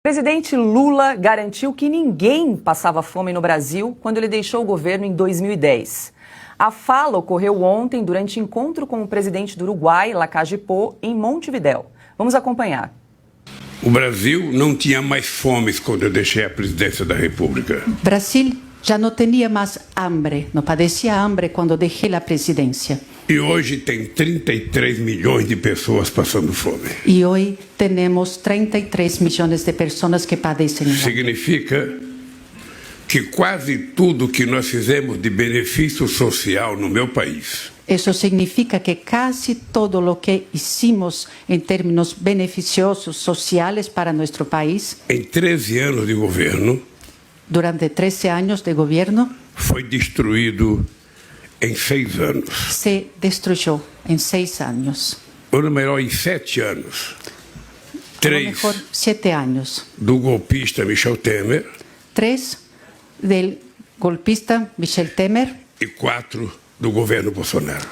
O presidente Lula garantiu que ninguém passava fome no Brasil quando ele deixou o governo em 2010. A fala ocorreu ontem durante encontro com o presidente do Uruguai, Lacalle Pou, em Montevidéu. Vamos acompanhar. O Brasil não tinha mais fome quando eu deixei a presidência da República. Brasil já não tinha mais hambre, não padecia hambre quando deixei a presidência. E hoje tem 33 milhões de pessoas passando fome. E hoje temos 33 milhões de pessoas que padecem. Significa que quase tudo que nós fizemos de benefício social no meu país. Isso significa que quase todo o que hicimos em termos beneficiosos sociais para nosso país, em 13 anos de governo, durante 13 anos de governo, foi destruído em 6 anos. Se destruiu em 6 anos. Ou melhor, em 7 anos. 3 7 anos. Do golpista Michel Temer. 3 do golpista Michel Temer. E 4 do governo Bolsonaro.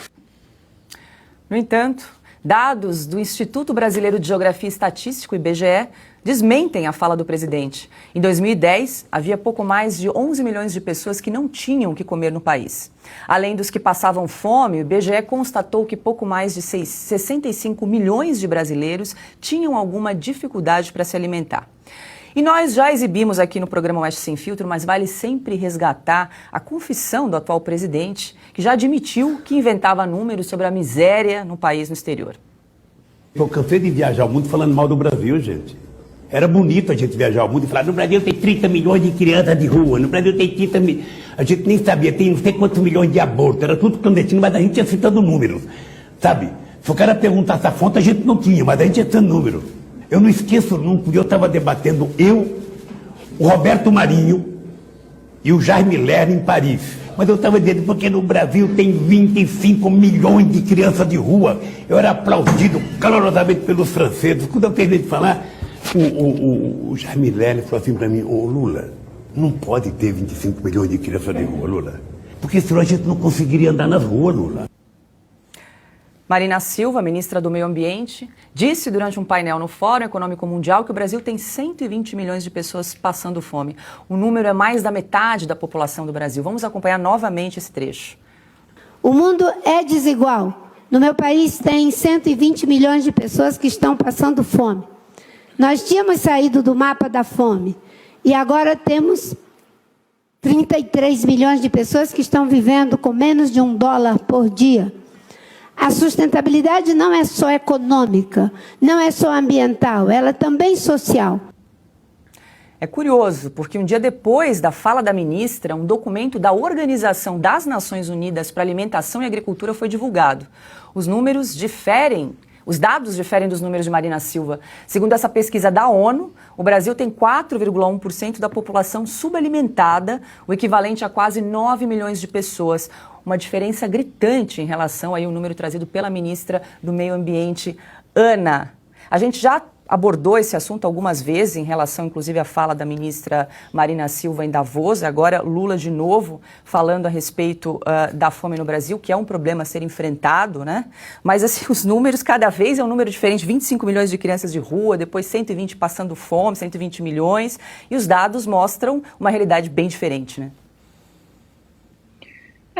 No entanto, dados do Instituto Brasileiro de Geografia e Estatística, IBGE, desmentem a fala do presidente. Em 2010, havia pouco mais de 11 milhões de pessoas que não tinham o que comer no país. Além dos que passavam fome, o IBGE constatou que pouco mais de 65 milhões de brasileiros tinham alguma dificuldade para se alimentar. E nós já exibimos aqui no programa Oeste Sem Filtro, mas vale sempre resgatar a confissão do atual presidente, que já admitiu que inventava números sobre a miséria no país no exterior. Eu cansei de viajar o mundo falando mal do Brasil, gente. Era bonito a gente viajar o mundo e falar, no Brasil tem 30 milhões de crianças de rua, no Brasil tem 30 milhões... A gente nem sabia, tem não sei quantos milhões de abortos, era tudo clandestino, mas a gente ia citando números, sabe? Se o cara perguntasse a fonte, a gente não tinha, mas a gente ia citando números. Eu não esqueço nunca, eu estava debatendo, o Roberto Marinho e o Jaime Lerner em Paris. Mas eu estava dizendo, porque no Brasil tem 25 milhões de crianças de rua. Eu era aplaudido calorosamente pelos franceses. Quando eu terminei de falar, o Jaime Lerner falou assim para mim, ô Lula, não pode ter 25 milhões de crianças de rua, Lula. Porque senão a gente não conseguiria andar nas ruas, Lula. Marina Silva, ministra do Meio Ambiente, disse durante um painel no Fórum Econômico Mundial que o Brasil tem 120 milhões de pessoas passando fome. O número é mais da metade da população do Brasil. Vamos acompanhar novamente esse trecho. O mundo é desigual. No meu país tem 120 milhões de pessoas que estão passando fome. Nós tínhamos saído do mapa da fome e agora temos 33 milhões de pessoas que estão vivendo com menos de $1 por dia. A sustentabilidade não é só econômica, não é só ambiental, ela é também social. É curioso, porque um dia depois da fala da ministra, um documento da Organização das Nações Unidas para Alimentação e Agricultura foi divulgado. Os números diferem, os dados diferem dos números de Marina Silva. Segundo essa pesquisa da ONU, o Brasil tem 4,1% da população subalimentada, o equivalente a quase 9 milhões de pessoas. Uma diferença gritante em relação ao número trazido pela ministra do Meio Ambiente, Ana. A gente já abordou esse assunto algumas vezes, em relação, inclusive, à fala da ministra Marina Silva em Davos. Agora, Lula, de novo, falando a respeito da fome no Brasil, que é um problema a ser enfrentado, né? Mas, assim, os números, cada vez é um número diferente. 25 milhões de crianças de rua, depois 120 passando fome, 120 milhões. E os dados mostram uma realidade bem diferente, né?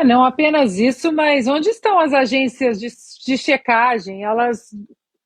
Não apenas isso, mas onde estão as agências de checagem? Elas,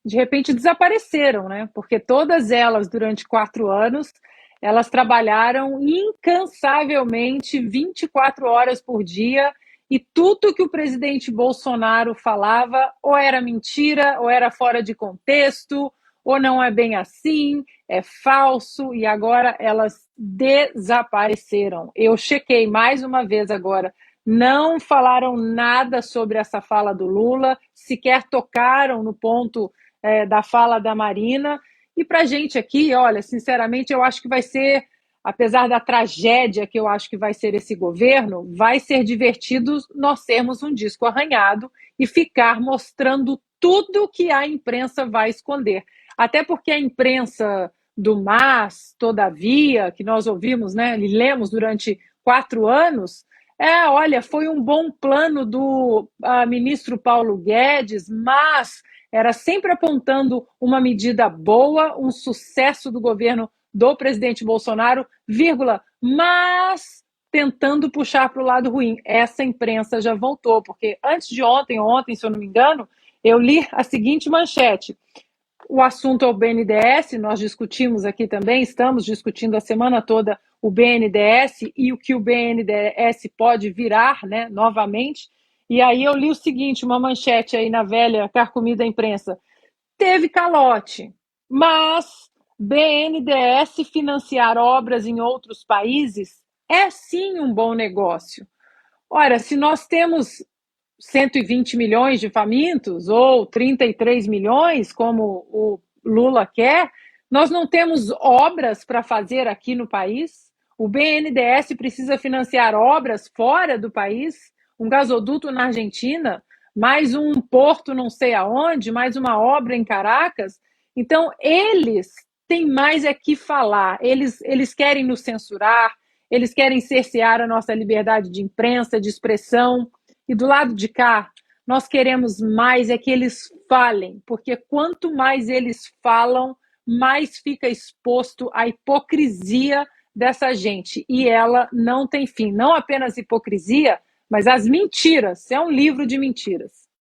de repente, desapareceram, né? Porque todas elas, durante 4 anos, elas trabalharam incansavelmente 24 horas por dia e tudo que o presidente Bolsonaro falava ou era mentira, ou era fora de contexto, ou não é bem assim, é falso, e agora elas desapareceram. Eu chequei mais uma vez agora. Não falaram nada sobre essa fala do Lula, sequer tocaram no ponto da fala da Marina. E para a gente aqui, olha, sinceramente, eu acho que vai ser, apesar da tragédia que eu acho que vai ser esse governo, vai ser divertido nós sermos um disco arranhado e ficar mostrando tudo que a imprensa vai esconder. Até porque a imprensa do MAS, todavia, que nós ouvimos, né, e lemos durante 4 anos... olha, foi um bom plano do ministro Paulo Guedes, mas era sempre apontando uma medida boa, um sucesso do governo do presidente Bolsonaro, vírgula, mas tentando puxar para o lado ruim. Essa imprensa já voltou, porque antes de ontem, se eu não me engano, eu li a seguinte manchete. O assunto é o BNDES, nós discutimos aqui também, estamos discutindo a semana toda o BNDES e o que o BNDES pode virar, né, novamente. E aí eu li o seguinte, uma manchete aí na velha carcomida imprensa. Teve calote, mas BNDES financiar obras em outros países é sim um bom negócio. Ora, se nós temos 120 milhões de famintos ou 33 milhões, como o Lula quer, nós não temos obras para fazer aqui no país. O BNDES precisa financiar obras fora do país, um gasoduto na Argentina, mais um porto não sei aonde, mais uma obra em Caracas. Então, eles têm mais é que falar, eles querem nos censurar, eles querem cercear a nossa liberdade de imprensa, de expressão. E do lado de cá, nós queremos mais é que eles falem, porque quanto mais eles falam, mais fica exposto à hipocrisia dessa gente. E ela não tem fim. Não apenas hipocrisia, mas as mentiras. É um livro de mentiras.